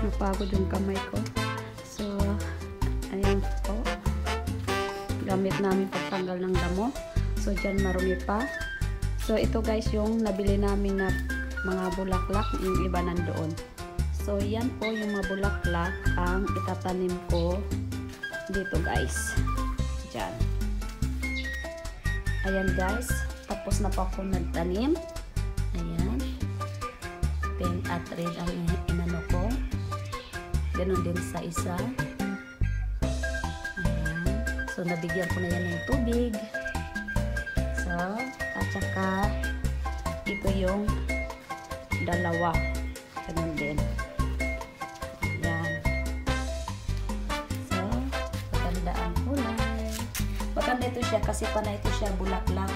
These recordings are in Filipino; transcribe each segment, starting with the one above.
napagod yung kamay ko. So ayan po, gamit namin pagtanggal ng damo. So dyan marumi pa. So ito guys yung nabili namin na mga bulaklak, yung iba nandoon. So yan po yung mga bulaklak ang itatanim ko dito guys. Dyan. Ayan guys, tapos na pa ako nagtanim. Ayan. Pink at red ang inano ko. Ganon din sa isa. Ayan. So nabigyan ko na yan ng tubig. So, at saka ito yung dalawa. Ganon din. Ayan. So, maganda ang kulay. Maganda ito siya kasi panay ito siya bulaklak.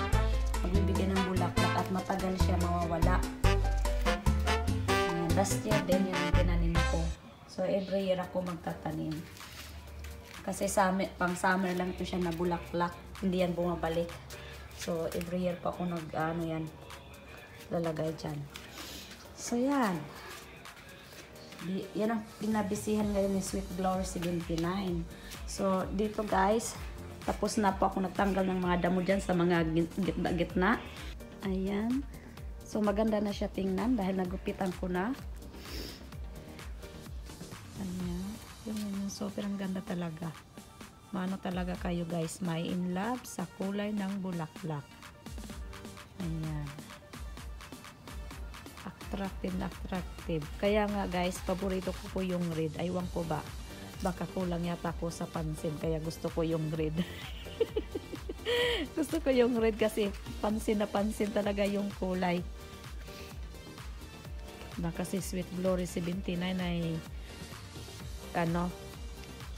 Magbibigay ng bulaklak at matagal siya mawawala. Ayan. Last year din yung tinanim ko. So, every year ako magtatanim. Kasi pang summer lang ito siya na bulaklak. Hindi yan bumabalik. So, every year pa ako yan, lalagay dyan. So, yan. Yan ang pinabisihan ngayon ni Sweet Glory 79. So, dito guys, tapos na po ako nagtanggal ng mga damo dyan sa mga gitna-gitna. Ayan. So, maganda na siya tingnan dahil nagupitan ko na. Ayan. Yung sobrang ganda talaga. Maano talaga kayo guys, may in love sa kulay ng bulaklak. Ayan. Attractive na attractive. Kaya nga guys, paborito ko po yung red. Aywan ko ba, baka kulang yata ko sa pansin. Kaya gusto ko yung red. Gusto ko yung red kasi pansin na pansin talaga yung kulay. Na kasi Sweet Glory 79 ay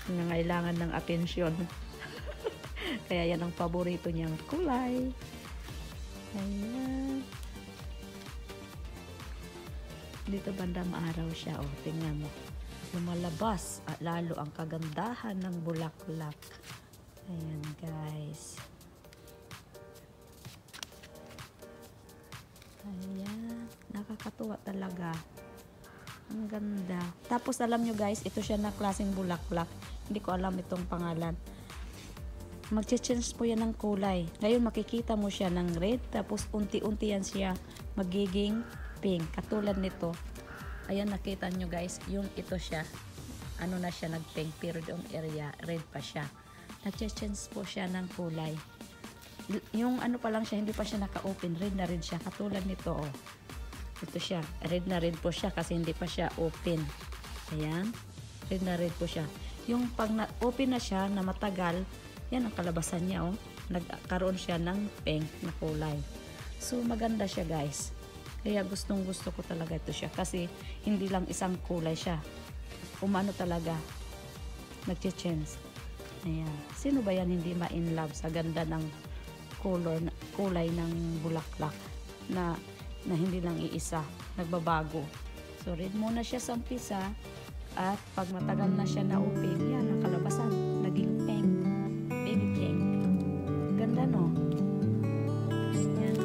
nangailangan ng atensyon. Kaya yan ang paborito niyang kulay. Ayan. Dito bandang araw siya. O, tingnan mo. Lumalabas at lalo ang kagandahan ng bulaklak. Ayan guys. Ayan. Nakakatuwa talaga. Ang ganda. Tapos alam nyo guys, ito siya na klaseng bulaklak. Hindi ko alam itong pangalan. Mag-change po yan ng kulay. Ngayon makikita mo siya ng red. Tapos unti-unti yan siya magiging pink. Katulad nito. Ayan, nakita nyo guys. Yung ito siya. Ano na siya nag-pink. Pero yung area, red pa siya. Nag-change po siya ng kulay. Yung ano pa lang siya, hindi pa siya naka-open. Red na red siya. Katulad nito oh. Ito siya. Red na red po siya kasi hindi pa siya open. Ayan. Red na red po siya. Yung pag na-open na siya na matagal, yan ang kalabasan niya oh. Nagkaroon siya ng pink na kulay. So maganda siya guys. Kaya gustong gusto ko talaga ito siya. Kasi hindi lang isang kulay siya. Umano talaga. Nag-change. Ayan. Sino ba yan hindi ma-in love sa ganda ng kulay ng bulaklak na hindi lang iisa, nagbabago. So, red muna siya sa umpisa at pag matagal na siya na open, yan ang kalabasan. Naging pink. Baby pink. Ganda no? Yan.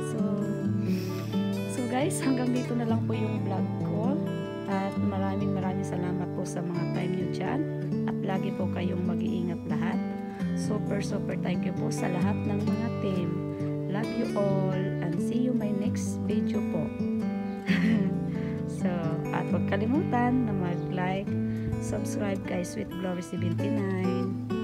So guys, hanggang dito na lang po yung vlog ko. At maraming salamat po sa mga time nyo dyan. At lagi po kayong mag-iingat lahat. Super thank you po sa lahat ng mga team. Love you all and see you my next video po. So, at huwag kalimutan na mag-like, subscribe kay Sweet Glory 79.